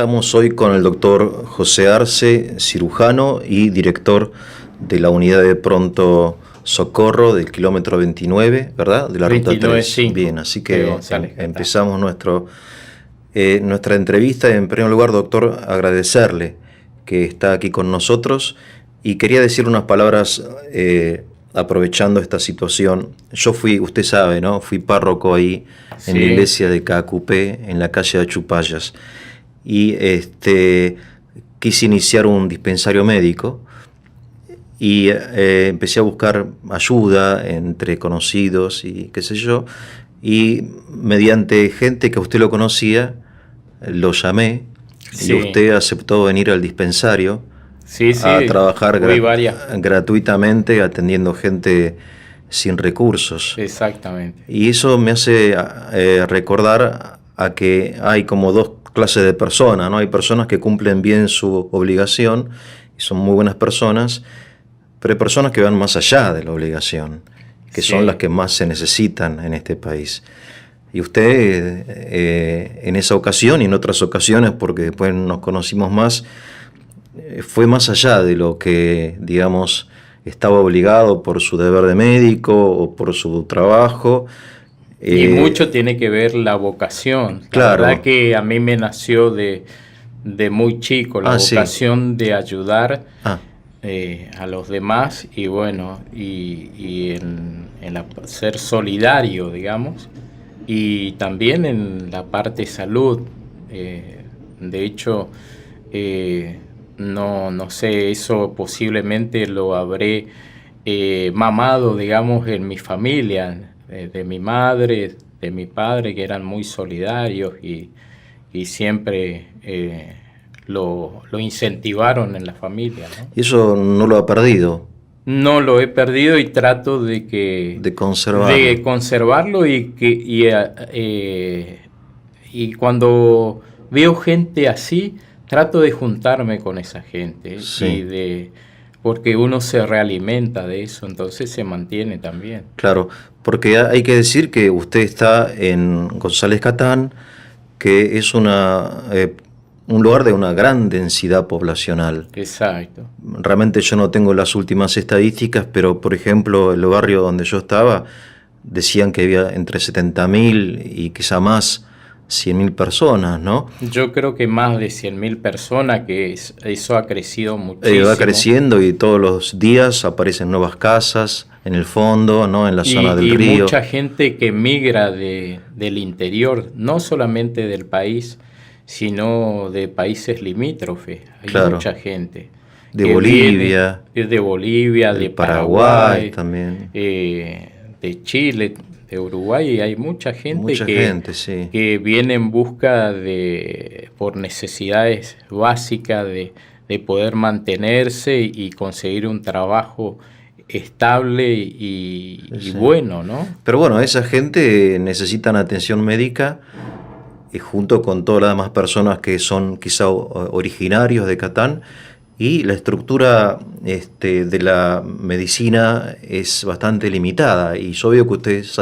Estamos hoy con el doctor José Arce, cirujano y director de la unidad de pronto socorro del kilómetro 29, ¿verdad? De la ruta 3. Bien, así que empezamos nuestra entrevista. En primer lugar, doctor, agradecerle que está aquí con nosotros y quería decir unas palabras aprovechando esta situación. Yo usted sabe, ¿no? Fui párroco ahí en la iglesia de Caacupé, en la calle de Achupallas, y quise iniciar un dispensario médico y empecé a buscar ayuda entre conocidos y qué sé yo, y mediante gente que usted lo conocía, lo llamé y usted aceptó venir al dispensario a trabajar gratuitamente atendiendo gente sin recursos. Exactamente. Y eso me hace recordar a que hay como dos clases de personas, ¿no? Hay personas que cumplen bien su obligación y son muy buenas personas, pero hay personas que van más allá de la obligación, que son las que más se necesitan en este país. Y usted en esa ocasión y en otras ocasiones, porque después nos conocimos más, fue más allá de lo que, digamos, estaba obligado por su deber de médico o por su trabajo. Y mucho tiene que ver la vocación. Claro. La verdad que a mí me nació de muy chico la vocación de ayudar a los demás y bueno, y en ser solidario, digamos, y también en la parte salud. De hecho, no sé, eso posiblemente lo habré mamado, digamos, en mi familia, de mi madre, de mi padre, que eran muy solidarios y siempre lo incentivaron en la familia, ¿no? ¿Y eso no lo ha perdido? No lo he perdido y trato de conservarlo y cuando veo gente así, trato de juntarme con esa gente porque uno se realimenta de eso, entonces se mantiene también. Claro, porque hay que decir que usted está en González Catán, que es un lugar de una gran densidad poblacional. Exacto. Realmente yo no tengo las últimas estadísticas, pero por ejemplo el barrio donde yo estaba decían que había entre 70.000 y quizá más 100.000 personas, ¿no? Yo creo que más de 100.000 personas, que eso ha crecido muchísimo. Va creciendo y todos los días aparecen nuevas casas en el fondo, ¿no? En la zona del río. Y mucha gente que migra del interior, no solamente del país, sino de países limítrofes. Hay mucha gente. De Bolivia. De Bolivia, de Paraguay también. De Chile, de Uruguay, y hay mucha gente que viene en busca por necesidades básicas de poder mantenerse y conseguir un trabajo estable y bueno, ¿no? Pero bueno, esa gente necesitan atención médica junto con todas las demás personas que son quizá originarios de Catán, y la estructura de la medicina es bastante limitada, y yo veo que ustedes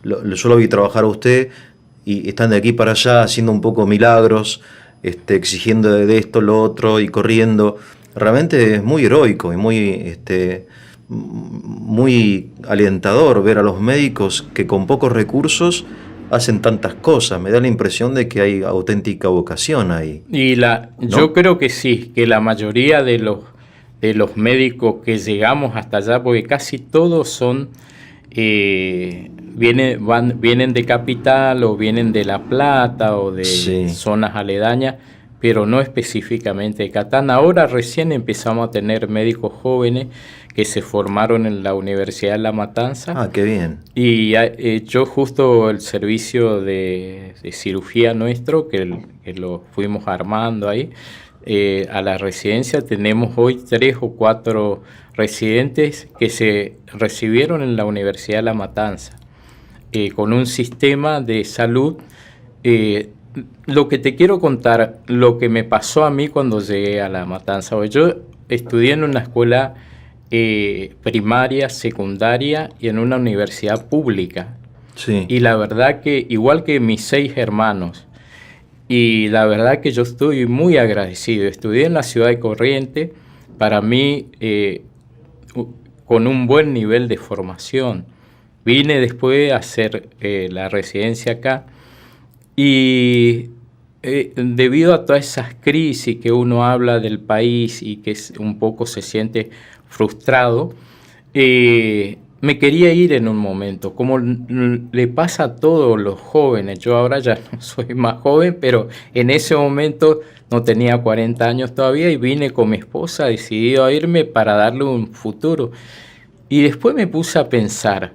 yo lo vi trabajar a usted y están de aquí para allá haciendo un poco milagros, exigiendo de esto, lo otro y corriendo. Realmente es muy heroico y muy alentador ver a los médicos que con pocos recursos hacen tantas cosas. Me da la impresión de que hay auténtica vocación ahí. Yo creo que sí, que la mayoría de los médicos que llegamos hasta allá, porque casi todos son vienen de Capital o vienen de La Plata o de zonas aledañas, pero no específicamente de Catán. Ahora recién empezamos a tener médicos jóvenes que se formaron en la Universidad de La Matanza. Ah, qué bien. Y yo justo el servicio de cirugía nuestro, que lo fuimos armando ahí, a la residencia, tenemos hoy 3 o 4 residentes que se recibieron en la Universidad de La Matanza, con un sistema de salud. Lo que te quiero contar, lo que me pasó a mí cuando llegué a La Matanza. Yo estudié en una escuela primaria, secundaria y en una universidad pública. Sí. Y la verdad que, igual que mis 6 hermanos, y la verdad que yo estoy muy agradecido. Estudié en la ciudad de Corrientes, para mí con un buen nivel de formación. Vine después a hacer la residencia acá y debido a todas esas crisis que uno habla del país y que un poco se siente frustrado, me quería ir en un momento, como le pasa a todos los jóvenes. Yo ahora ya no soy más joven, pero en ese momento no tenía 40 años todavía y vine con mi esposa decidido a irme para darle un futuro. Y después me puse a pensar.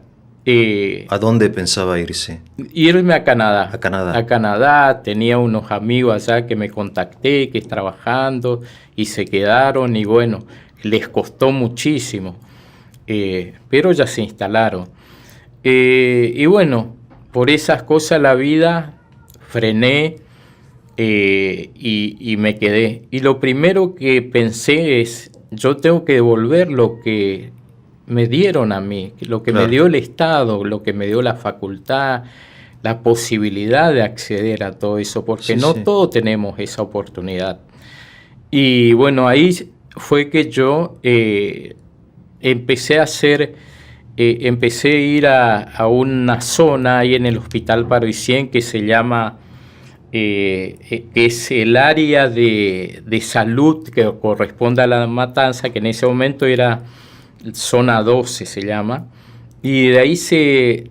¿A dónde pensaba irse? Irme a Canadá. A Canadá. A Canadá, tenía unos amigos allá que me contacté, que trabajando y se quedaron y bueno, les costó muchísimo, pero ya se instalaron. Y bueno, por esas cosas la vida frené y me quedé. Y lo primero que pensé es, yo tengo que devolver lo que me dieron a mí, lo que me dio el Estado, lo que me dio la facultad, la posibilidad de acceder a todo eso, porque no todos tenemos esa oportunidad. Y bueno, ahí fue que yo empecé a ir a una zona ahí en el Hospital Paroissien que se llama, que es el área de salud que corresponde a La Matanza, que en ese momento era zona 12 se llama, y de ahí se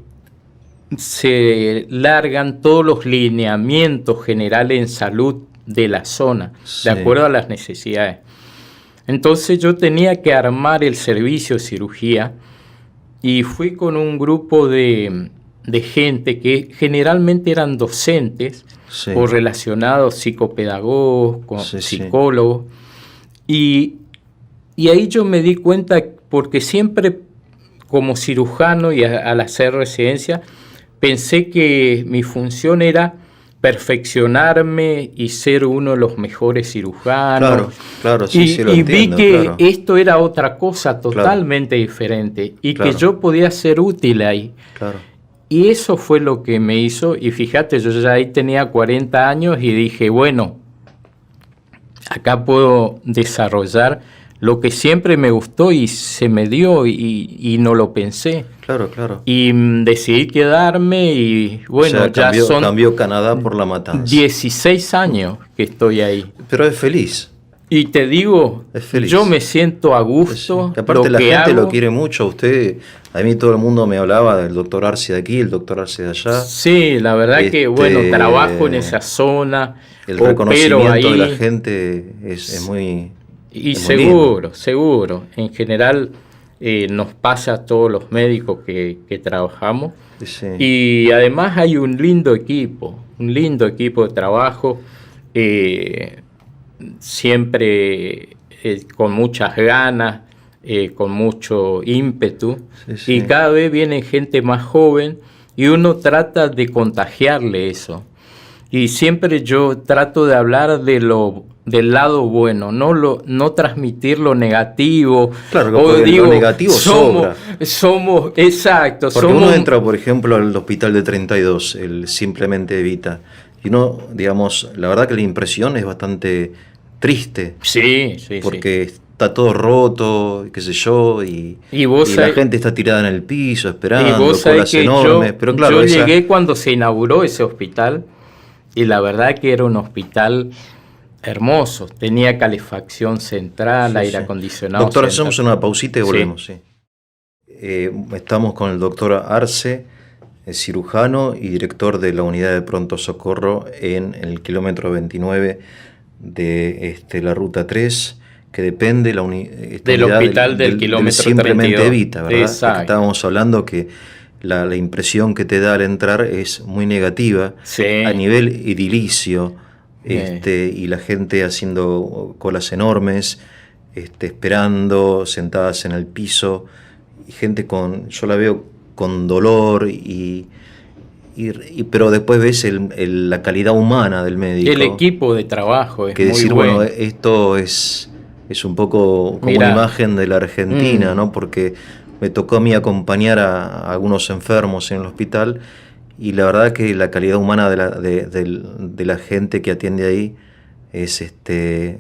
largan todos los lineamientos generales en salud de la zona, de acuerdo a las necesidades. Entonces yo tenía que armar el servicio de cirugía y fui con un grupo de gente que generalmente eran docentes o relacionados psicopedagogos, con psicólogos, y ahí yo me di cuenta, porque siempre como cirujano y al hacer residencia, pensé que mi función era perfeccionarme y ser uno de los mejores cirujanos. Claro, sí, lo y entiendo, vi que esto era otra cosa totalmente diferente y que yo podía ser útil ahí. Y eso fue lo que me hizo, y fíjate, yo ya ahí tenía 40 años y dije, bueno, acá puedo desarrollar lo que siempre me gustó y se me dio y no lo pensé. Claro. Y decidí quedarme y bueno, ya cambió Canadá por La Matanza. 16 años que estoy ahí. Pero es feliz. Y te digo, yo me siento a gusto. Aparte la gente lo quiere mucho. Usted, a mí todo el mundo me hablaba del doctor Arce de aquí, el doctor Arce de allá. Sí, la verdad que bueno, trabajo en esa zona. El reconocimiento ahí de la gente es muy... Y seguro. En general nos pasa a todos los médicos que trabajamos. Y además hay un lindo equipo de trabajo, siempre con muchas ganas, con mucho ímpetu. Y cada vez viene gente más joven y uno trata de contagiarle eso. Y siempre yo trato de hablar del lado bueno, no transmitir lo negativo. Claro, porque lo negativo sobra. Exacto. Porque uno entra, por ejemplo, al hospital de 32, el Simplemente Evita, y uno, digamos, la verdad que la impresión es bastante triste. Sí. Porque está todo roto, qué sé yo, y la gente está tirada en el piso esperando, colas enormes. Pero claro, yo llegué cuando se inauguró ese hospital, y la verdad que era un hospital hermoso, tenía calefacción central, aire acondicionado. Doctor, hacemos una pausita y volvemos. Estamos con el doctor Arce, cirujano y director de la unidad de pronto socorro en el kilómetro 29 de la ruta 3, que depende del hospital del kilómetro Simplemente 32. Evita, ¿verdad? Porque estábamos hablando que la impresión que te da al entrar es muy negativa, a nivel edilicio, y la gente haciendo colas enormes, esperando, sentadas en el piso, y gente yo la veo con dolor, pero después ves la calidad humana del médico. El equipo de trabajo es que muy decir, bueno. Bueno, esto es un poco como una imagen de la Argentina, ¿no? Porque me tocó a mí acompañar a algunos enfermos en el hospital y la verdad que la calidad humana de la gente que atiende ahí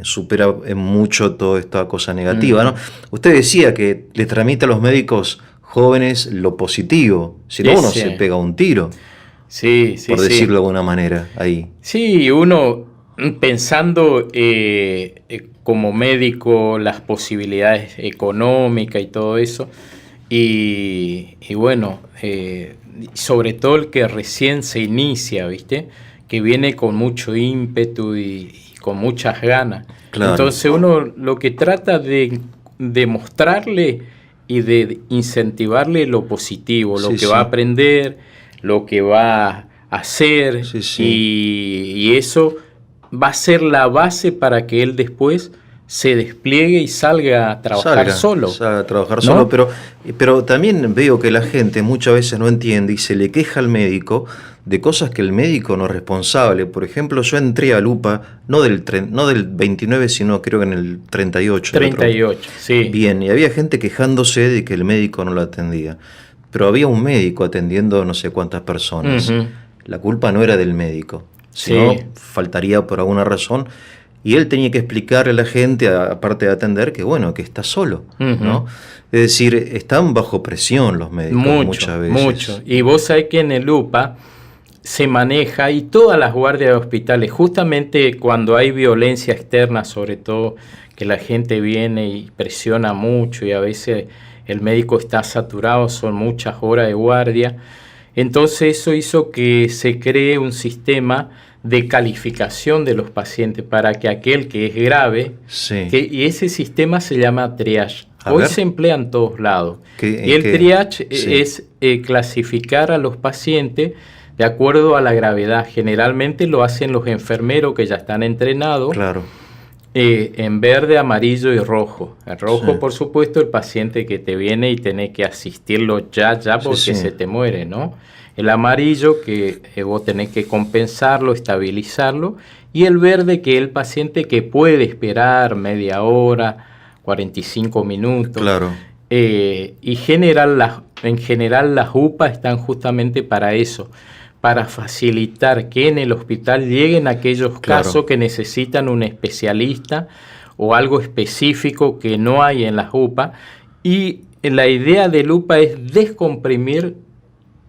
supera en mucho toda esta cosa negativa, ¿no? Usted decía que le transmite a los médicos jóvenes lo positivo, si no uno se pega un tiro, por decirlo de alguna manera, ahí. Sí, uno pensando como médico las posibilidades económicas y todo eso, y bueno, sobre todo el que recién se inicia, ¿viste? Que viene con mucho ímpetu y con muchas ganas. Claro. Entonces uno lo que trata de mostrarle y de incentivarle lo positivo, lo que va a aprender, lo que va a hacer, y eso va a ser la base para que él después se despliegue y salga a trabajar solo. Salga a trabajar solo, pero también veo que la gente muchas veces no entiende y se le queja al médico de cosas que el médico no es responsable. Por ejemplo, yo entré a Lupa, no del 29, sino creo que en el 38. 38, sí. Bien, y había gente quejándose de que el médico no lo atendía. Pero había un médico atendiendo no sé cuántas personas. Uh-huh. La culpa no era del médico, sino faltaría por alguna razón. Y él tenía que explicarle a la gente, aparte de atender, que bueno, que está solo, ¿no? Es decir, están bajo presión los médicos muchas veces. Mucho. Y vos sabés que en el UPA se maneja, y todas las guardias de hospitales, justamente cuando hay violencia externa, sobre todo, que la gente viene y presiona mucho y a veces el médico está saturado, son muchas horas de guardia. Entonces eso hizo que se cree un sistema de calificación de los pacientes para que aquel que es grave, y ese sistema se llama triage. Hoy se emplea en todos lados. Y el triage es clasificar a los pacientes de acuerdo a la gravedad. Generalmente lo hacen los enfermeros que ya están entrenados. Claro. En verde, amarillo y rojo. El rojo, por supuesto, el paciente que te viene y tenés que asistirlo ya porque se te muere, ¿no? El amarillo, que vos tenés que compensarlo, estabilizarlo. Y el verde, que es el paciente que puede esperar media hora, 45 minutos. Claro. Y en general las UPA están justamente para eso, para facilitar que en el hospital lleguen aquellos casos que necesitan un especialista o algo específico que no hay en las UPA. Y la idea del UPA es descomprimir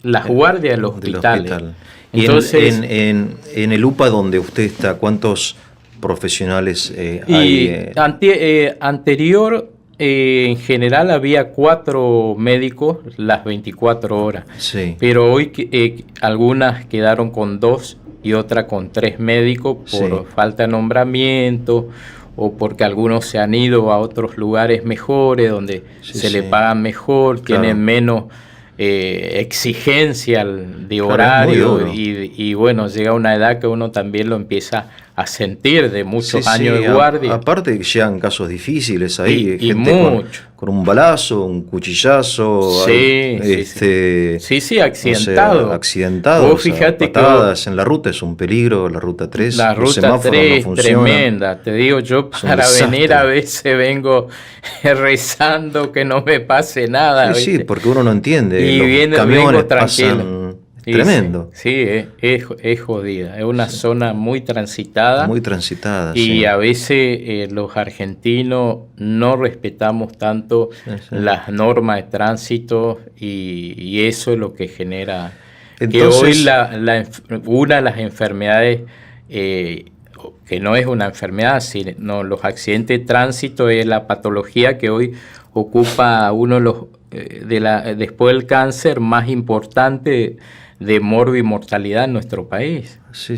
las guardias del hospital. Y entonces, en el UPA donde usted está, ¿cuántos profesionales hay? Anterior, en general había 4 médicos las 24 horas. Sí. Pero hoy algunas quedaron con 2 y otras con 3 médicos por falta de nombramiento o porque algunos se han ido a otros lugares mejores donde se le pagan mejor, tienen menos exigencia de horario y bueno, llega una edad que uno también lo empieza a sentir de muchos años de guardia. Aparte que llegan casos difíciles ahí, gente con un balazo, un cuchillazo, accidentado. No sé, accidentado. Vos fíjate patadas en la ruta es un peligro, la ruta 3. La ruta 3 no tremenda, te digo yo, para venir a veces vengo rezando que no me pase nada. Sí, porque uno no entiende. Y vengo tranquilo. Tremendo. Sí, es jodida. Es una zona muy transitada. Muy transitada, y a veces los argentinos no respetamos tanto las normas de tránsito y eso es lo que genera. Entonces, que hoy una de las enfermedades, que no es una enfermedad, sino los accidentes de tránsito es la patología que hoy ocupa uno de los, después del cáncer, más importante de mortalidad en nuestro país. Sí.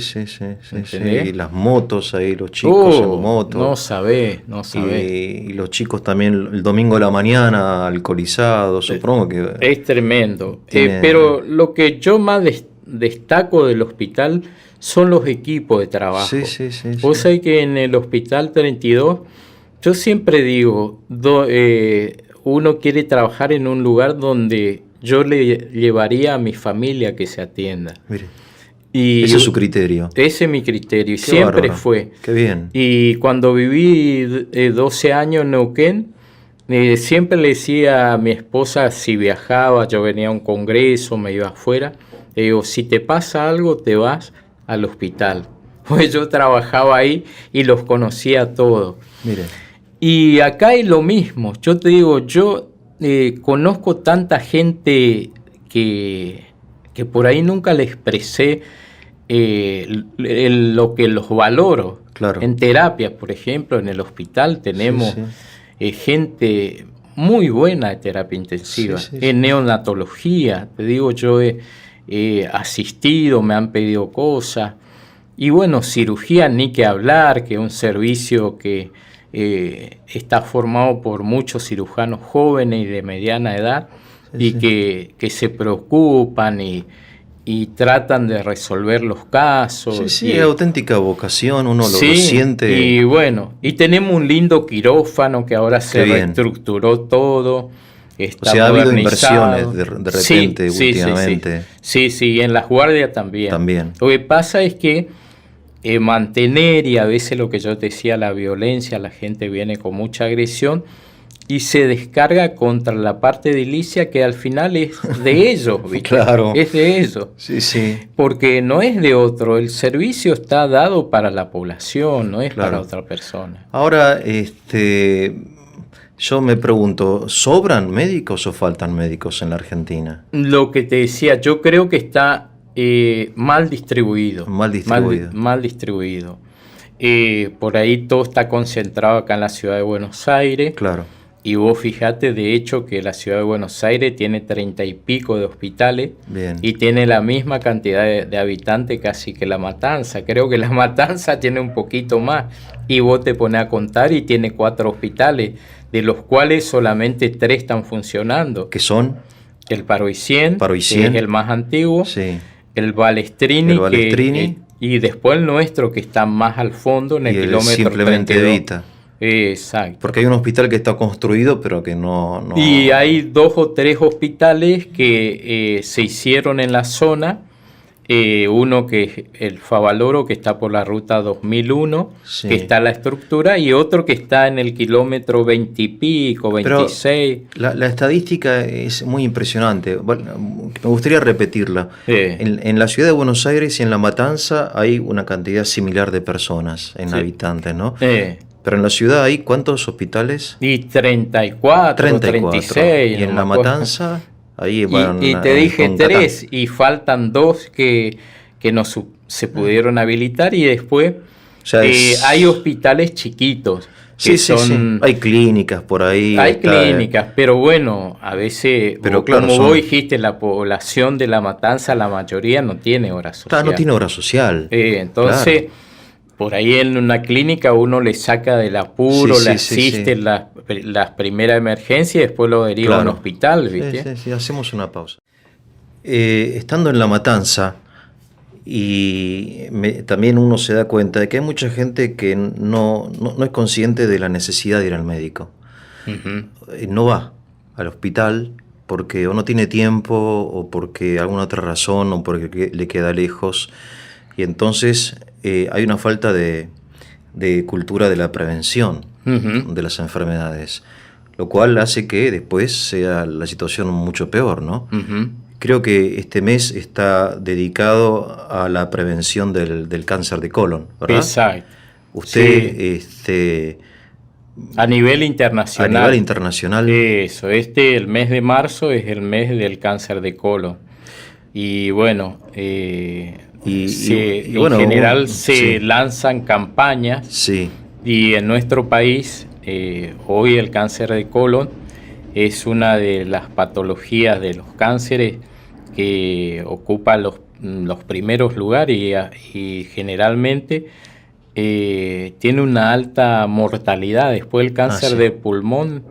Y las motos ahí, los chicos en moto. No sabés. Y los chicos también el domingo de la mañana alcoholizados, supongo que... Es tremendo. Pero lo que yo más destaco del hospital son los equipos de trabajo. Sí. Vos sabés que en el Hospital 32, yo siempre digo, uno quiere trabajar en un lugar donde yo le llevaría a mi familia que se atienda. Mire, ese es su criterio. Ese es mi criterio, y siempre fue. Qué bien. Y cuando viví 12 años en Neuquén, Siempre le decía a mi esposa, si viajaba, yo venía a un congreso, me iba afuera, le digo, si te pasa algo, te vas al hospital. Pues yo trabajaba ahí y los conocía todos. Mire. Y acá hay lo mismo. Yo te digo, yo conozco tanta gente que por ahí nunca le expresé lo que los valoro. Claro. En terapia, por ejemplo, en el hospital tenemos gente muy buena de terapia intensiva. En neonatología, te digo, yo he asistido, me han pedido cosas. Y bueno, cirugía ni que hablar, que es un servicio que está formado por muchos cirujanos jóvenes y de mediana edad que se preocupan y tratan de resolver los casos. Es auténtica vocación, uno lo siente. Y bueno, y tenemos un lindo quirófano que ahora se reestructuró todo. Está ha habido inversiones de repente últimamente. Sí, en las guardias también. Lo que pasa es que mantener, y a veces lo que yo te decía, la violencia, la gente viene con mucha agresión y se descarga contra la parte edilicia que al final es de ellos, ¿viste? Claro. Es de ellos. Sí. Porque no es de otro, el servicio está dado para la población, no es para otra persona. Ahora, yo me pregunto, ¿sobran médicos o faltan médicos en la Argentina? Lo que te decía, yo creo que está mal distribuido. Mal distribuido. Por ahí todo está concentrado acá en la ciudad de Buenos Aires. Claro. Y vos fijate, de hecho, que la ciudad de Buenos Aires tiene 30 y pico de hospitales. Bien. Y tiene la misma cantidad de habitantes casi que La Matanza. Creo que La Matanza tiene un poquito más. Y vos te pones a contar y tiene 4 hospitales, de los cuales solamente 3 están funcionando. ¿Qué son? El Paroicien, que es el más antiguo. Sí. El Balestrini. Y después el nuestro, que está más al fondo, en el kilómetro simplemente 32. Evita. Exacto. Porque hay un hospital que está construido, pero que no... Y hay 2 o 3 hospitales que se hicieron en la zona. Uno que es el Favaloro, que está por la ruta 2001, que está la estructura, y otro que está en el kilómetro 20 y pico, 26. Pero la estadística es muy impresionante. Me gustaría repetirla. En la ciudad de Buenos Aires y en La Matanza hay una cantidad similar de personas en habitantes, ¿no? Pero en la ciudad hay ¿cuántos hospitales? Y 34, 36. Y en La Matanza... Ahí y te dije 3 y faltan 2 que no se pudieron habilitar, y después hay hospitales chiquitos. Hay clínicas por ahí. Hay clínicas, pero bueno, a veces, vos dijiste, la población de La Matanza, la mayoría no tiene hora social. Claro, no tiene hora social. Entonces... Por ahí en una clínica uno le saca del apuro, le asiste las primeras emergencias y después lo deriva a un hospital, ¿viste? Sí, hacemos una pausa. Estando en La Matanza, también uno se da cuenta de que hay mucha gente que no es consciente de la necesidad de ir al médico. No va al hospital porque o no tiene tiempo, o porque alguna otra razón, o porque le queda lejos. Y entonces hay una falta de cultura de la prevención de las enfermedades, lo cual hace que después sea la situación mucho peor, ¿no? Creo que este mes está dedicado a la prevención del cáncer de colon, ¿verdad? Exacto. Usted... A nivel internacional. A nivel internacional. Eso, el mes de marzo es el mes del cáncer de colon. Y bueno... en general se lanzan campañas, y en nuestro país hoy el cáncer de colon es una de las patologías de los cánceres que ocupa los primeros lugares, y generalmente tiene una alta mortalidad. Después el cáncer de pulmón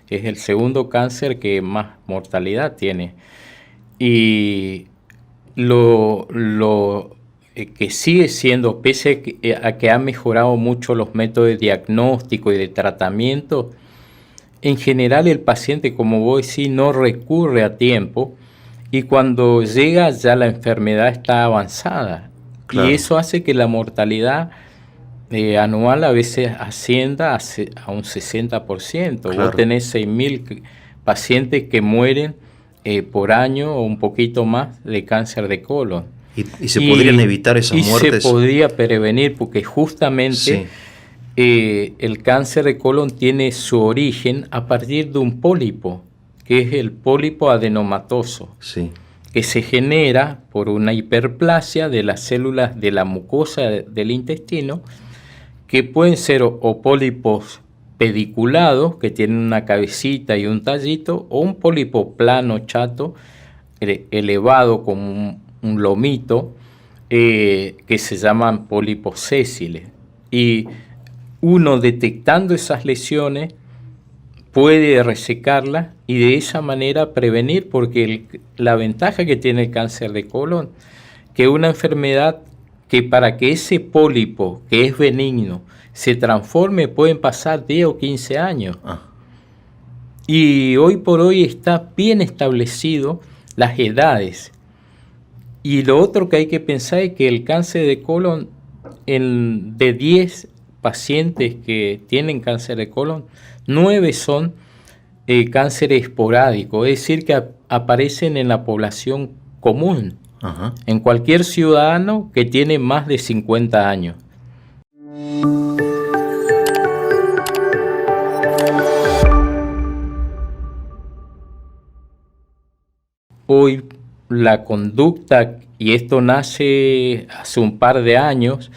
es el segundo cáncer que más mortalidad tiene. Y lo que sigue siendo, pese a que han mejorado mucho los métodos de diagnóstico y de tratamiento, en general el paciente, como vos decís, no recurre a tiempo, y cuando llega ya la enfermedad está avanzada. Claro. Y eso hace que la mortalidad anual a veces ascienda a un 60%. Claro. Vos tenés 6.000 pacientes que mueren por año o un poquito más de cáncer de colon. ¿Y se podrían evitar esas muertes? Se podría prevenir porque justamente el cáncer de colon tiene su origen a partir de un pólipo, que es el pólipo adenomatoso, que se genera por una hiperplasia de las células de la mucosa del intestino, que pueden ser o pólipos pediculados, que tienen una cabecita y un tallito, o un pólipo plano, chato, elevado como un lomito, que se llaman pólipos sésiles. Y uno detectando esas lesiones puede resecarlas y de esa manera prevenir, porque la ventaja que tiene el cáncer de colon, que es una enfermedad que para que ese pólipo, que es benigno, se transforme, pueden pasar 10 o 15 años. Y hoy por hoy está bien establecido las edades. Y lo otro que hay que pensar es que el cáncer de colon, de 10 pacientes que tienen cáncer de colon, 9 son cáncer esporádico, es decir, que aparecen en la población común, en cualquier ciudadano que tiene más de 50 años. Hoy la conducta, y esto nace hace un par de años,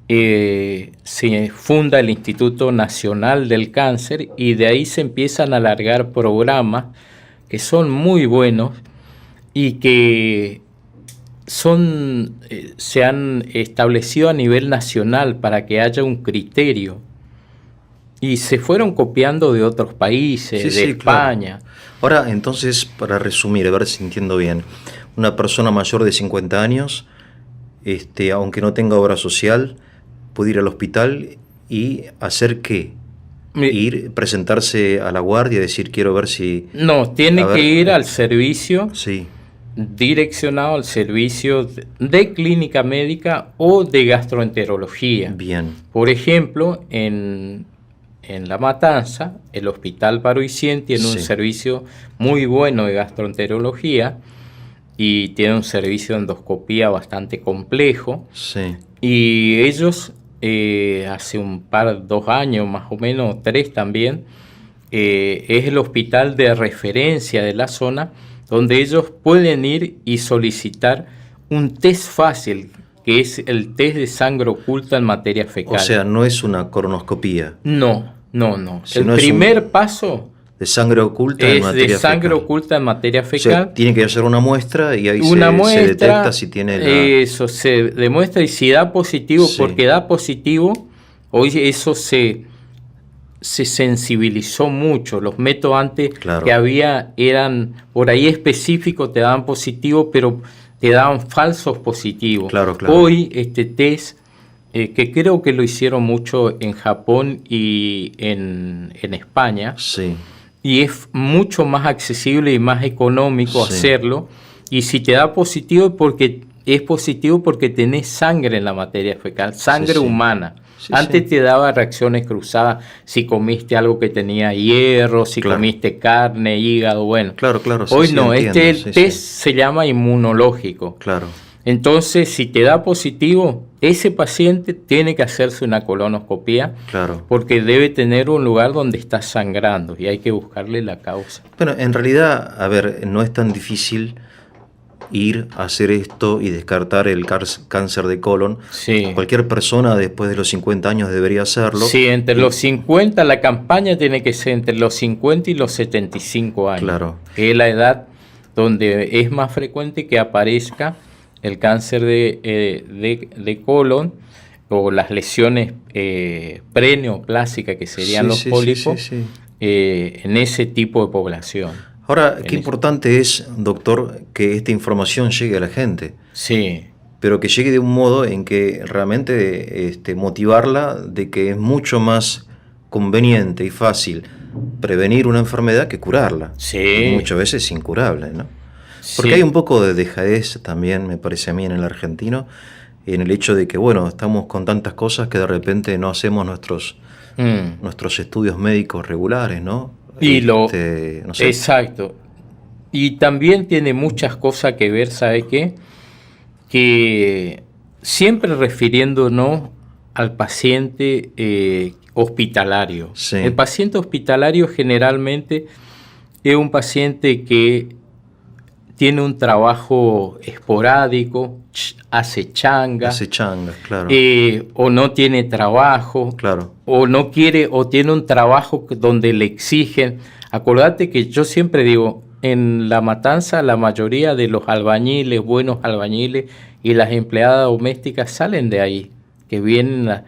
se funda el Instituto Nacional del Cáncer y de ahí se empiezan a alargar programas que son muy buenos y que se han establecido a nivel nacional para que haya un criterio y se fueron copiando de otros países, de España. Claro. Ahora, entonces, para resumir, a ver si entiendo bien, una persona mayor de 50 años, aunque no tenga obra social, puede ir al hospital y hacer ¿qué? Presentarse a la guardia y decir quiero ver si... No, tiene que ir al servicio, direccionado al servicio de clínica médica o de gastroenterología. Bien. Por ejemplo, en La Matanza, el Hospital Paroicien tiene un servicio muy bueno de gastroenterología y tiene un servicio de endoscopía bastante complejo. Y ellos... hace 2 años más o menos, 3 también, es el hospital de referencia de la zona donde ellos pueden ir y solicitar un test fácil, que es el test de sangre oculta en materia fecal. O sea, no es una colonoscopía. No. El primer paso... De sangre oculta en materia fecal. De sangre oculta en materia fecal. O sea, tiene que hacer una muestra y ahí se detecta si tiene Eso se demuestra y si da positivo, porque da positivo, hoy eso se sensibilizó mucho. Los métodos antes que había eran por ahí específicos, te daban positivo, pero te daban falsos positivos. Hoy este test, que creo que lo hicieron mucho en Japón y en España, y es mucho más accesible y más económico hacerlo. Y si te da positivo, es positivo porque tenés sangre en la materia fecal, sangre humana. Antes te daba reacciones cruzadas si comiste algo que tenía hierro, si comiste carne, hígado, bueno. Hoy no, entiendo, test se llama inmunológico. Entonces, si te da positivo, ese paciente tiene que hacerse una colonoscopía porque debe tener un lugar donde está sangrando y hay que buscarle la causa. Bueno, en realidad, a ver, no es tan difícil ir a hacer esto y descartar el cáncer de colon. Cualquier persona después de los 50 años debería hacerlo. Entre los 50, la campaña tiene que ser entre los 50 y los 75 años. Que es la edad donde es más frecuente que aparezca el cáncer de colon o las lesiones preneoplásicas, que serían los pólipos, en ese tipo de población. Ahora, qué importante es, doctor, que esta información llegue a la gente. Pero que llegue de un modo en que realmente motivarla de que es mucho más conveniente y fácil prevenir una enfermedad que curarla. Y muchas veces incurable, ¿no? Porque hay un poco de dejadez también, me parece a mí, en el argentino, en el hecho de que, bueno, estamos con tantas cosas que de repente no hacemos nuestros estudios médicos regulares, ¿no? Y no sé. Exacto. Y también tiene muchas cosas que ver, ¿sabe qué? Que siempre refiriéndonos al paciente hospitalario. Sí. El paciente hospitalario generalmente es un paciente que tiene un trabajo esporádico, hace changa, claro. O no tiene trabajo, claro. o no quiere, o tiene un trabajo donde le exigen. Acordate que yo siempre digo, en La Matanza la mayoría de los albañiles, buenos albañiles y las empleadas domésticas salen de ahí, que vienen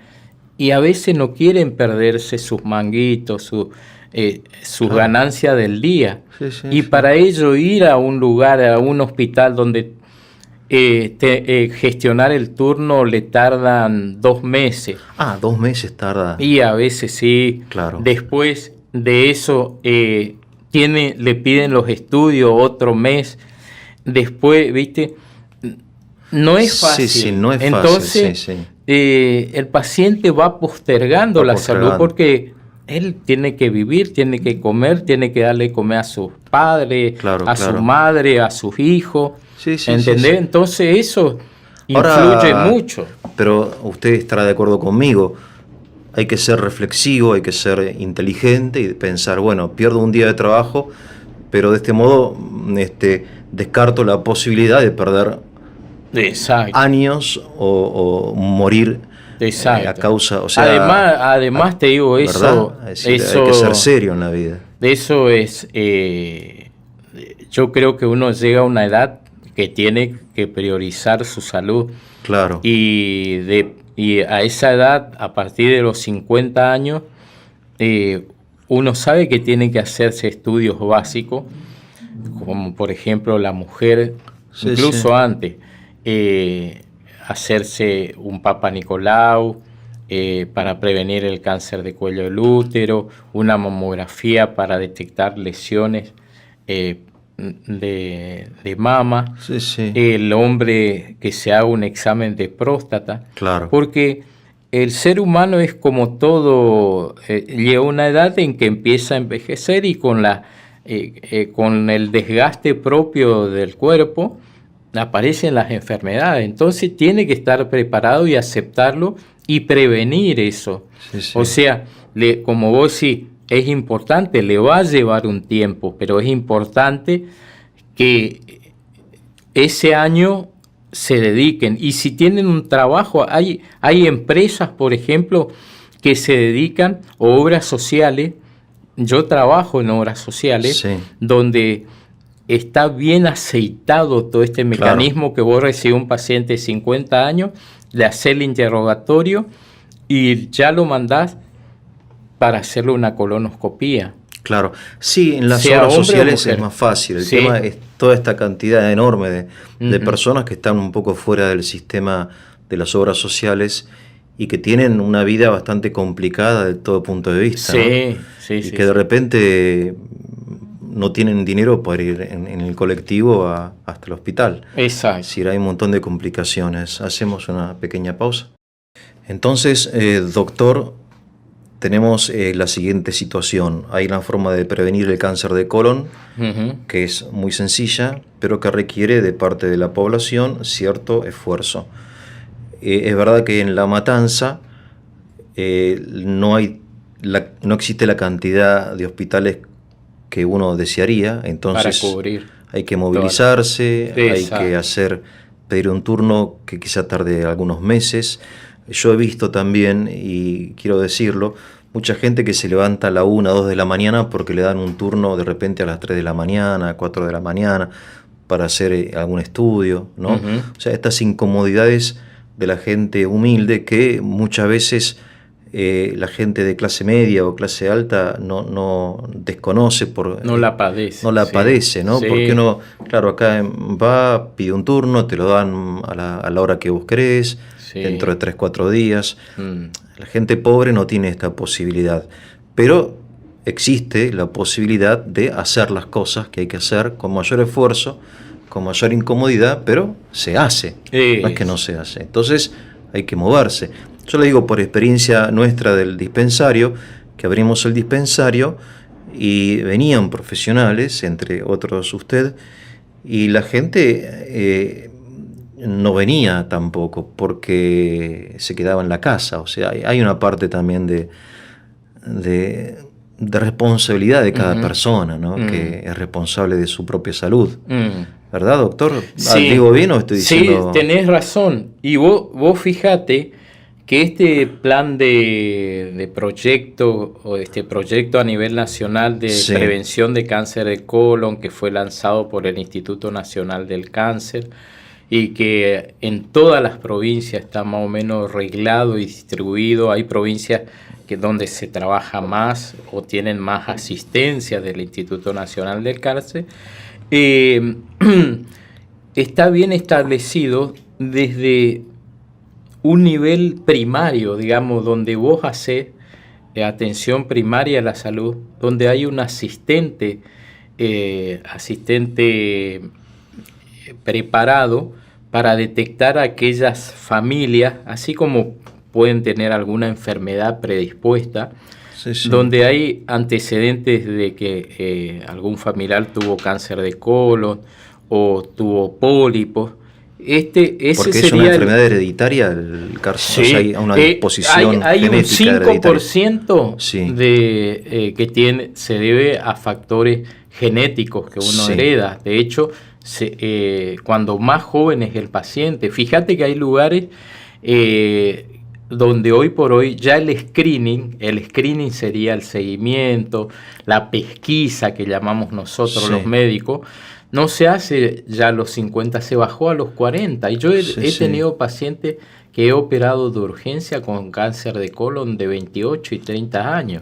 y a veces no quieren perderse sus manguitos, sus ganancias del día. Sí. Para ello ir a un lugar, a un hospital donde gestionar el turno le tardan 2 meses. 2 meses tarda. Y a veces sí. Claro. Después de eso le piden los estudios otro mes. Después, ¿viste? No es fácil. Sí, no es fácil. Entonces, el paciente va postergando la salud porque él tiene que vivir, tiene que comer, tiene que darle comer a sus padres, su madre, a sus hijos. ¿Entendés? Sí. Entonces eso influye mucho. Pero usted estará de acuerdo conmigo. Hay que ser reflexivo, hay que ser inteligente y pensar, bueno, pierdo un día de trabajo, pero de este modo descarto la posibilidad de perder años o morir a causa, o sea, además te digo eso, es decir, hay que ser serio en la vida. Eso es, yo creo que uno llega a una edad que tiene que priorizar su salud. Claro. Y a esa edad, a partir de los 50 años, uno sabe que tiene que hacerse estudios básicos, como por ejemplo la mujer, incluso antes, hacerse un Papa Nicolau para prevenir el cáncer de cuello del útero, una mamografía para detectar lesiones de mama, el hombre que se haga un examen de próstata, porque el ser humano es como todo, llega a una edad en que empieza a envejecer y con el desgaste propio del cuerpo aparecen las enfermedades, entonces tiene que estar preparado y aceptarlo y prevenir eso. O sea, como vos decís, es importante, le va a llevar un tiempo, pero es importante que ese año se dediquen. Y si tienen un trabajo, hay empresas, por ejemplo, que se dedican a obras sociales. Yo trabajo en obras sociales, donde está bien aceitado todo este mecanismo que vos recibís un paciente de 50 años, le haces el interrogatorio y ya lo mandás para hacerle una colonoscopía. Claro, sí, en las obras sociales es más fácil. El tema es toda esta cantidad enorme de personas que están un poco fuera del sistema de las obras sociales y que tienen una vida bastante complicada de todo punto de vista, ¿no? Y que de repente no tienen dinero para ir en el colectivo hasta el hospital. Exacto. Es decir, hay un montón de complicaciones. Hacemos una pequeña pausa. Entonces, doctor, tenemos la siguiente situación. Hay una forma de prevenir el cáncer de colon que es muy sencilla, pero que requiere de parte de la población cierto esfuerzo. Es verdad que en La Matanza no existe la cantidad de hospitales que uno desearía, entonces para cubrir. Hay que movilizarse, hay que pedir un turno que quizá tarde algunos meses. Yo he visto también, y quiero decirlo, mucha gente que se levanta a la 1, 2 de la mañana porque le dan un turno de repente a las 3 de la mañana, 4 de la mañana, para hacer algún estudio, ¿no? O sea, estas incomodidades de la gente humilde que muchas veces la gente de clase media o clase alta no desconoce. No la padece. No la padece, ¿no? Porque uno, claro, acá va, pide un turno, te lo dan a la hora que vos querés, dentro de 3, 4 días. La gente pobre no tiene esta posibilidad, pero existe la posibilidad de hacer las cosas que hay que hacer con mayor esfuerzo, con mayor incomodidad, pero se hace, no es que no se hace. Entonces hay que moverse. Yo le digo por experiencia nuestra del dispensario, que abrimos el dispensario y venían profesionales, entre otros usted, y la gente no venía tampoco porque se quedaba en la casa. O sea, hay una parte también de responsabilidad de cada persona, ¿no? Que es responsable de su propia salud. ¿Verdad, doctor? Sí. ¿Digo bien o estoy diciendo...? Sí, tenés razón. Y vos fíjate que este plan de proyecto, o este proyecto a nivel nacional de prevención de cáncer de colon, que fue lanzado por el Instituto Nacional del Cáncer, y que en todas las provincias está más o menos reglado y distribuido. Hay provincias donde se trabaja más o tienen más asistencia del Instituto Nacional del Cáncer. Está bien establecido desde un nivel primario, digamos, donde vos hacés atención primaria a la salud, donde hay un asistente preparado para detectar a aquellas familias, así como pueden tener alguna enfermedad predispuesta, donde hay antecedentes de que algún familiar tuvo cáncer de colon o tuvo pólipos. Porque es una enfermedad hereditaria el cáncer, o sea, hay una disposición hay genética un 5% que se debe a factores genéticos que uno hereda. De hecho, cuando más joven es el paciente, fíjate que hay lugares donde hoy por hoy ya el screening sería el seguimiento, la pesquisa que llamamos nosotros los médicos, no se hace ya a los 50, se bajó a los 40. Y yo he tenido pacientes que he operado de urgencia con cáncer de colon de 28 y 30 años.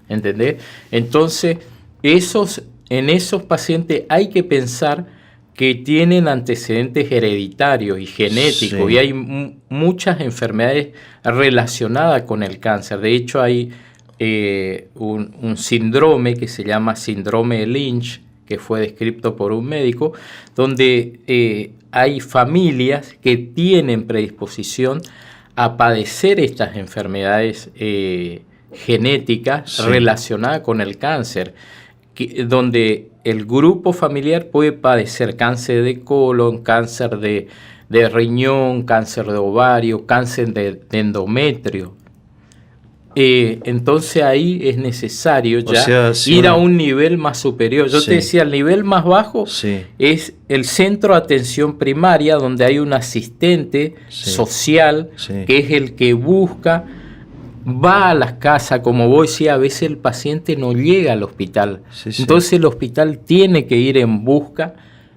¿Entendés? Entonces, en esos pacientes hay que pensar que tienen antecedentes hereditarios y genéticos, y hay muchas enfermedades relacionadas con el cáncer. De hecho, hay un síndrome que se llama síndrome de Lynch, que fue descrito por un médico, donde hay familias que tienen predisposición a padecer estas enfermedades genéticas relacionadas con el cáncer, donde el grupo familiar puede padecer cáncer de colon, cáncer de riñón, cáncer de ovario, cáncer de endometrio. Entonces ahí es necesario ir a un nivel más superior. Yo te decía, el nivel más bajo es el centro de atención primaria, donde hay un asistente social que es el que busca, va a las casas, como vos decías, a veces el paciente no llega al hospital. Entonces el hospital tiene que ir en busca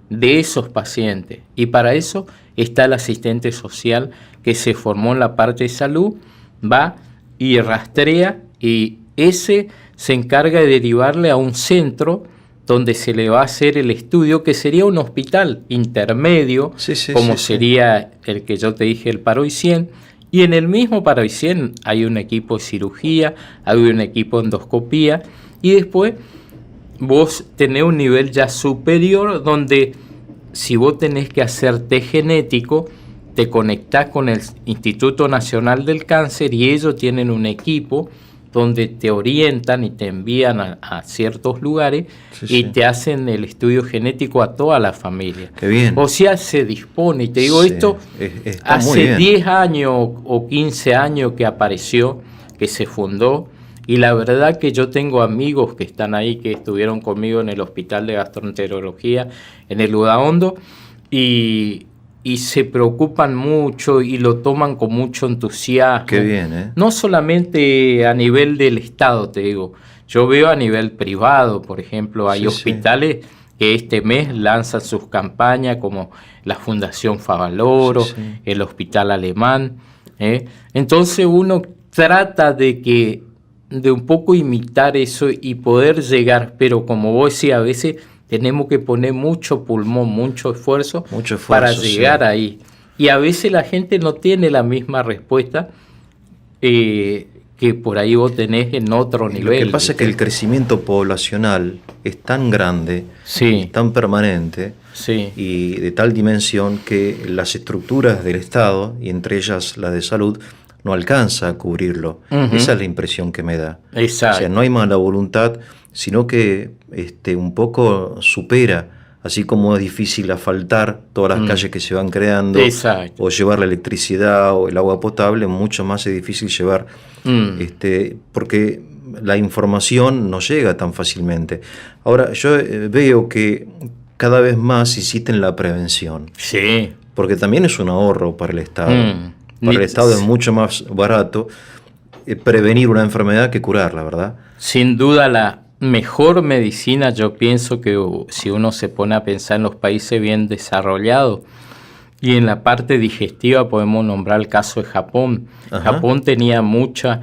de esos pacientes. Y para eso está el asistente social que se formó en la parte de salud, va y rastrea, y ese se encarga de derivarle a un centro donde se le va a hacer el estudio, que sería un hospital intermedio, como sería el que yo te dije, el Paroy 100. Y en el mismo Paroy 100 hay un equipo de cirugía, hay un equipo de endoscopía, y después vos tenés un nivel ya superior donde, si vos tenés que hacer test genético, te conectás con el Instituto Nacional del Cáncer, y ellos tienen un equipo donde te orientan y te envían a ciertos lugares y te hacen el estudio genético a toda la familia. Qué bien. O sea, se dispone. Y te digo, esto hace 10 años o 15 años que apareció, que se fundó, y la verdad que yo tengo amigos que están ahí, que estuvieron conmigo en el Hospital de Gastroenterología, en el Udaondo, y se preocupan mucho y lo toman con mucho entusiasmo. Qué bien, ¿eh? No solamente a nivel del Estado, te digo. Yo veo a nivel privado, por ejemplo, hay hospitales que este mes lanzan sus campañas, como la Fundación Favaloro, el Hospital Alemán. Entonces uno trata de un poco imitar eso y poder llegar, pero como vos decís, a veces tenemos que poner mucho pulmón, mucho esfuerzo para llegar ahí. Y a veces la gente no tiene la misma respuesta que que por ahí vos tenés en otro nivel. Lo que pasa es que el crecimiento poblacional es tan grande, tan permanente, y de tal dimensión que las estructuras del Estado, y entre ellas la de salud, no alcanza a cubrirlo. Esa es la impresión que me da. Exacto. O sea, no hay mala voluntad, sino que un poco supera, así como es difícil asfaltar todas las calles que se van creando, o llevar la electricidad o el agua potable, mucho más es difícil llevar, porque la información no llega tan fácilmente. Ahora, yo veo que cada vez más insisten en la prevención. Sí. Porque también es un ahorro para el Estado. Para el Estado es mucho más barato prevenir una enfermedad que curarla, ¿verdad? Sin duda la mejor medicina, yo pienso que si uno se pone a pensar en los países bien desarrollados, y en la parte digestiva podemos nombrar el caso de Japón. Japón tenía mucha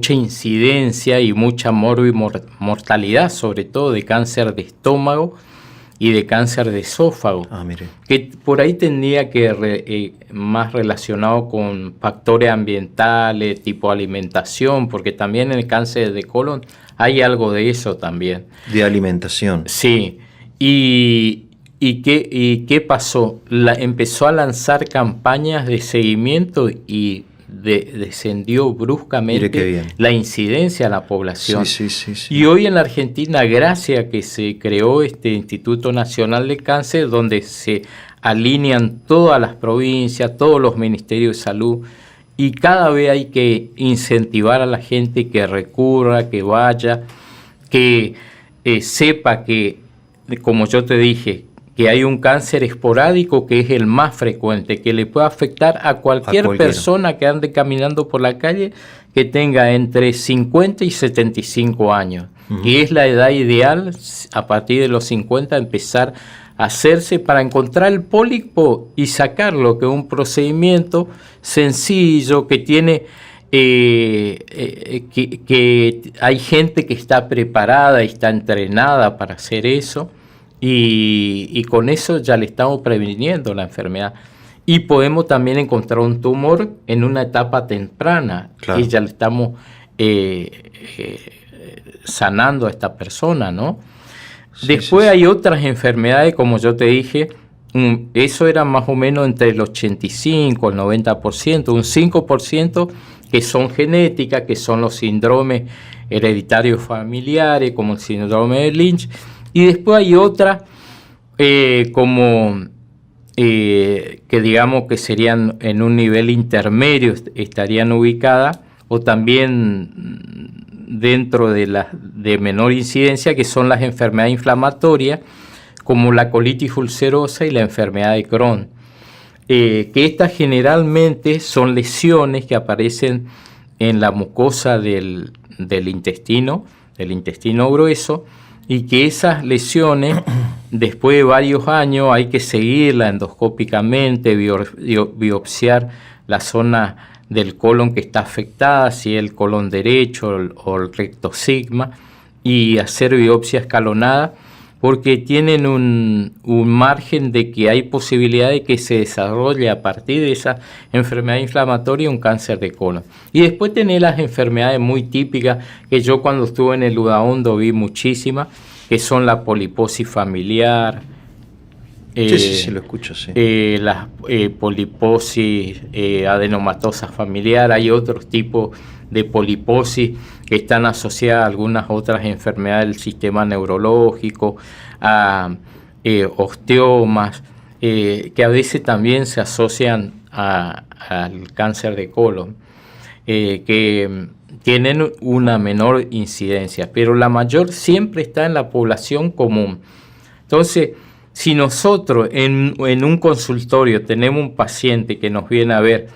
incidencia y mucha mortalidad, sobre todo de cáncer de estómago y de cáncer de esófago, mire. Que por ahí tendría que más relacionado con factores ambientales, tipo alimentación, porque también en el cáncer de colon hay algo de eso también. De alimentación. Sí, y ¿qué pasó? Empezó a lanzar campañas de seguimiento y descendió bruscamente la incidencia a la población. Sí. Y hoy en la Argentina, gracias a que se creó este Instituto Nacional de Cáncer, donde se alinean todas las provincias, todos los ministerios de salud, y cada vez hay que incentivar a la gente que recurra, que vaya, que sepa que, como yo te dije, que hay un cáncer esporádico que es el más frecuente, que le puede afectar a cualquier persona que ande caminando por la calle que tenga entre 50 y 75 años. Y es la edad ideal, a partir de los 50, empezar a hacerse para encontrar el pólipo y sacarlo, que es un procedimiento sencillo, que tiene... que hay gente que está preparada y está entrenada para hacer eso. Y con eso ya le estamos previniendo la enfermedad. Y podemos también encontrar un tumor en una etapa temprana, y ya le estamos sanando a esta persona, ¿no? Después hay otras enfermedades, como yo te dije, eso era más o menos entre el 85 y el 90%, un 5% que son genéticas, que son los síndromes hereditarios familiares, como el síndrome de Lynch. Y después hay otras que digamos que serían en un nivel intermedio, estarían ubicadas, o también dentro de menor incidencia, que son las enfermedades inflamatorias, como la colitis ulcerosa y la enfermedad de Crohn. Que estas generalmente son lesiones que aparecen en la mucosa del intestino grueso, y que esas lesiones, después de varios años, hay que seguirla endoscópicamente, biopsiar la zona del colon que está afectada, si es el colon derecho o el recto sigma, y hacer biopsia escalonada, porque tienen un margen de que hay posibilidad de que se desarrolle a partir de esa enfermedad inflamatoria un cáncer de colon. Y después tener las enfermedades muy típicas, que yo cuando estuve en el UDAONDO vi muchísimas, que son la poliposis familiar, sí, lo escucho, sí. Las poliposis adenomatosa familiar. Hay otros tipos de poliposis que están asociadas a algunas otras enfermedades del sistema neurológico, a osteomas, que a veces también se asocian al cáncer de colon, que tienen una menor incidencia, pero la mayor siempre está en la población común. Entonces, si nosotros en un consultorio tenemos un paciente que nos viene a ver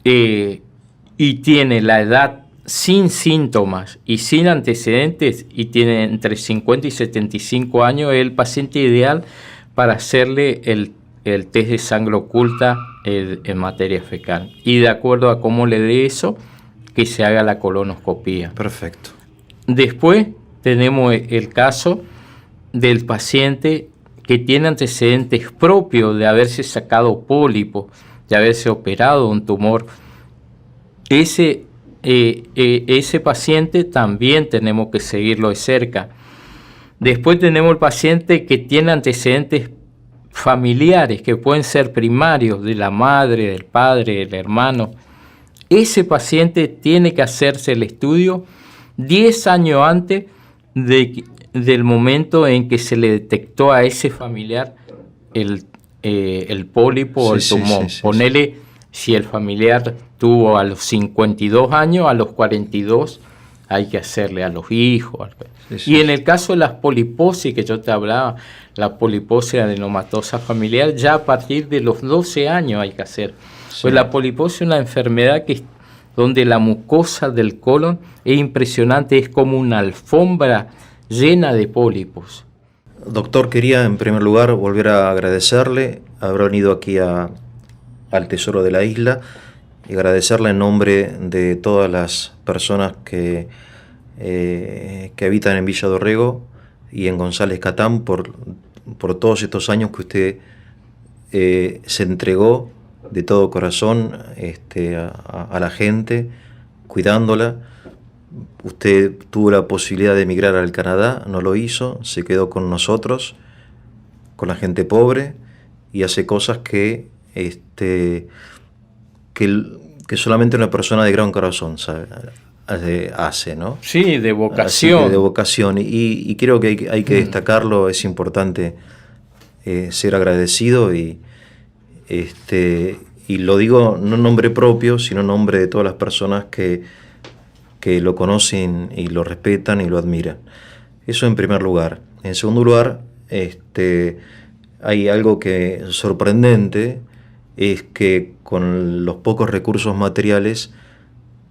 y tiene la edad sin síntomas y sin antecedentes, y tiene entre 50 y 75 años, es el paciente ideal para hacerle el test de sangre oculta en materia fecal. Y de acuerdo a cómo le dé eso, que se haga la colonoscopía. Perfecto. Después tenemos el caso del paciente que tiene antecedentes propios de haberse sacado pólipos, de haberse operado un tumor ese paciente también tenemos que seguirlo de cerca. Después tenemos el paciente que tiene antecedentes familiares, que pueden ser primarios, de la madre, del padre, del hermano. Ese paciente tiene que hacerse el estudio 10 años antes del momento en que se le detectó a ese familiar el pólipo o el tumor. Ponele, si el familiar tuvo a los 52 años, a los 42 hay que hacerle a los hijos. Y en el caso de las poliposis que yo te hablaba, la poliposis adenomatosa familiar, ya a partir de los 12 años hay que hacer. Pues la poliposis es una enfermedad donde la mucosa del colon es impresionante, es como una alfombra llena de pólipos. Doctor, quería en primer lugar volver a agradecerle haber venido aquí al Tesoro de la Isla y agradecerle en nombre de todas las personas que habitan en Villa Dorrego y en González Catán por todos estos años que usted se entregó de todo corazón a la gente, cuidándola. Usted tuvo la posibilidad de emigrar al Canadá, no lo hizo, se quedó con nosotros, con la gente pobre, y hace cosas que solamente una persona de gran corazón hace, ¿no? Sí, de vocación. De vocación, y creo que hay que destacarlo, es importante ser agradecido y lo digo no en nombre propio, sino en nombre de todas las personas que lo conocen y lo respetan y lo admiran. Eso en primer lugar. En segundo lugar, hay algo que es sorprendente, es que con los pocos recursos materiales,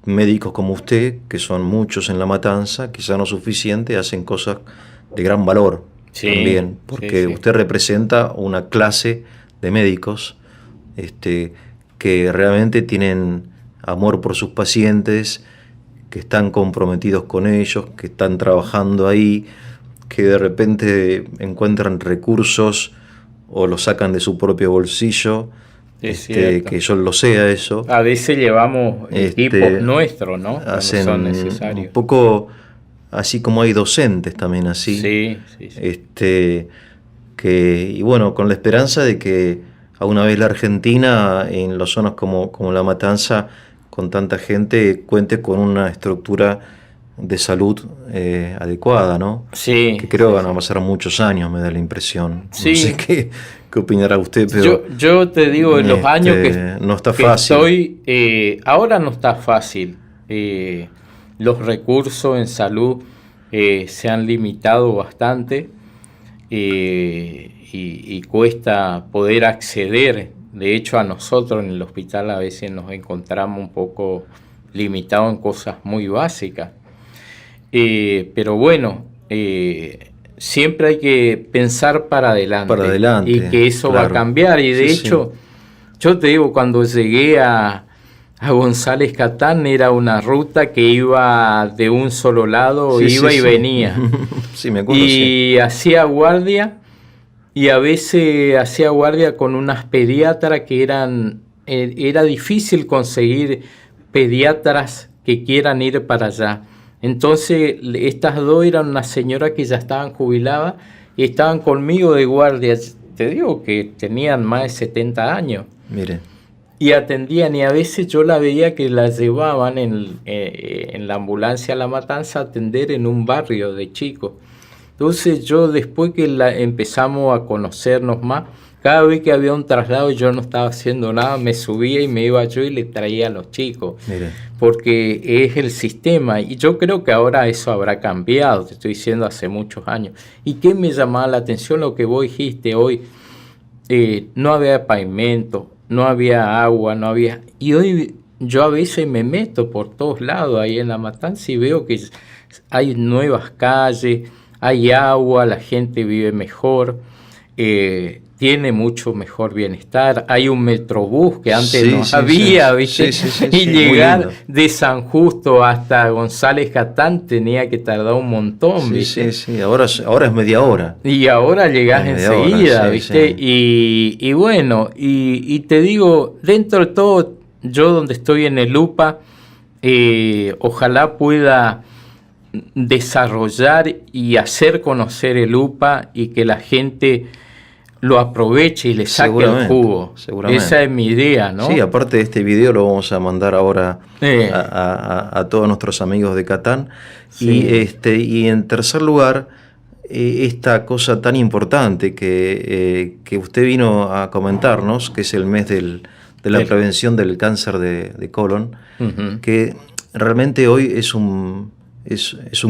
médicos como usted, que son muchos en La Matanza, quizá no suficiente, hacen cosas de gran valor también, porque usted representa una clase de médicos que realmente tienen amor por sus pacientes, que están comprometidos con ellos, que están trabajando ahí, que de repente encuentran recursos o los sacan de su propio bolsillo, que yo lo sé eso. A veces llevamos equipos nuestros, ¿no? Hacen son necesarios. Un poco así como hay docentes también así. Sí. Y bueno, con la esperanza de que alguna vez la Argentina, en las zonas como La Matanza, con tanta gente, cuente con una estructura de salud adecuada, ¿no? Sí. Que creo que van a pasar muchos años, me da la impresión. Sí. No sé qué opinará usted, pero yo te digo, en los años no está fácil. Ahora no está fácil. Los recursos en salud se han limitado bastante y cuesta poder acceder. De hecho, a nosotros en el hospital a veces nos encontramos un poco limitados en cosas muy básicas. Pero bueno, siempre hay que pensar para adelante. Y que eso va a cambiar. Y de hecho, yo te digo, cuando llegué a González Catán era una ruta que iba de un solo lado, y venía. Sí, me acuerdo. Y hacía guardia. Y a veces hacía guardia con unas pediatras que era difícil conseguir pediatras que quieran ir para allá. Entonces estas dos eran unas señoras que ya estaban jubiladas y estaban conmigo de guardia. Te digo que tenían más de 70 años. Mire. Y atendían, y a veces yo la veía que la llevaban en la ambulancia a La Matanza a atender en un barrio de chicos. Entonces yo, después que empezamos a conocernos más, cada vez que había un traslado yo no estaba haciendo nada, me subía y me iba yo y le traía a los chicos. Mire. Porque es el sistema, y yo creo que ahora eso habrá cambiado, te estoy diciendo hace muchos años. ¿Y qué me llamaba la atención? Lo que vos dijiste hoy, no había pavimento, no había agua, no había... Y hoy yo a veces me meto por todos lados ahí en La Matanza y veo que hay nuevas calles, hay agua, la gente vive mejor, tiene mucho mejor bienestar. Hay un metrobús que antes no había, ¿viste? Y llegar de San Justo hasta González Catán tenía que tardar un montón, ¿viste? Sí, ahora es media hora. Y ahora llegás enseguida, ¿viste? Sí. Y bueno, y te digo, dentro de todo, yo donde estoy en el UPA, ojalá pueda desarrollar y hacer conocer el UPA y que la gente lo aproveche y le saque el jugo. Esa es mi idea, ¿no? Sí, aparte de este video lo vamos a mandar ahora a todos nuestros amigos de Catán. Sí. Y en tercer lugar, esta cosa tan importante que usted vino a comentarnos, que es el mes de la prevención del cáncer de colon, que realmente hoy es un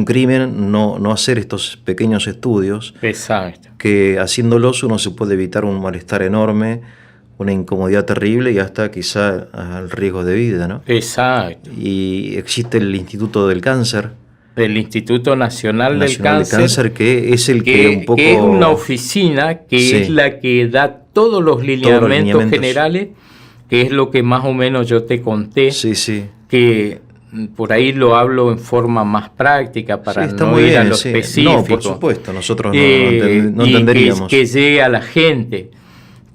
crimen no hacer estos pequeños estudios. Exacto. Que haciéndolos uno se puede evitar un malestar enorme, una incomodidad terrible y hasta quizá el riesgo de vida, ¿no? Exacto. Y existe el Instituto del Cáncer. El Instituto Nacional del Cáncer, que es el que un poco... que es una oficina que es la que da todos los lineamientos generales, que es lo que más o menos yo te conté. Que por ahí lo hablo en forma más práctica para no ir a lo específico. No, por supuesto, nosotros no entenderíamos. Que llegue a la gente,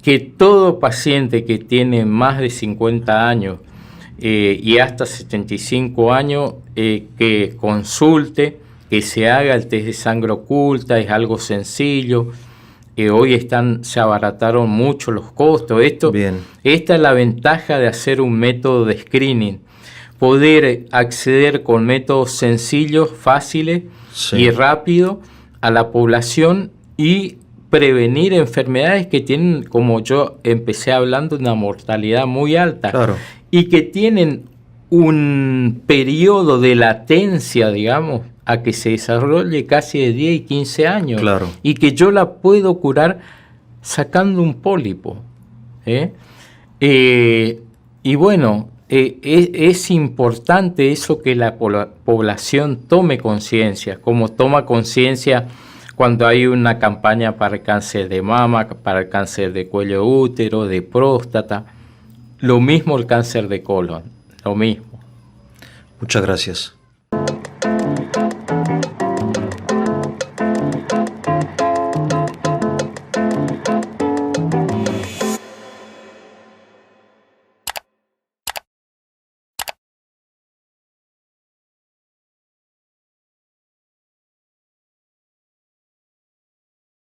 que todo paciente que tiene más de 50 años y hasta 75 años, que consulte, que se haga el test de sangre oculta, es algo sencillo. Hoy se abarataron mucho los costos. Esta es la ventaja de hacer un método de screening. Poder acceder con métodos sencillos, fáciles y rápidos a la población y prevenir enfermedades que tienen, como yo empecé hablando, una mortalidad muy alta. Claro. Y que tienen un periodo de latencia, digamos, a que se desarrolle casi de 10 y 15 años. Claro. Y que yo la puedo curar sacando un pólipo. Y bueno, es importante eso, que la población tome conciencia, como toma conciencia cuando hay una campaña para el cáncer de mama, para el cáncer de cuello útero, de próstata. Lo mismo el cáncer de colon, lo mismo. Muchas gracias.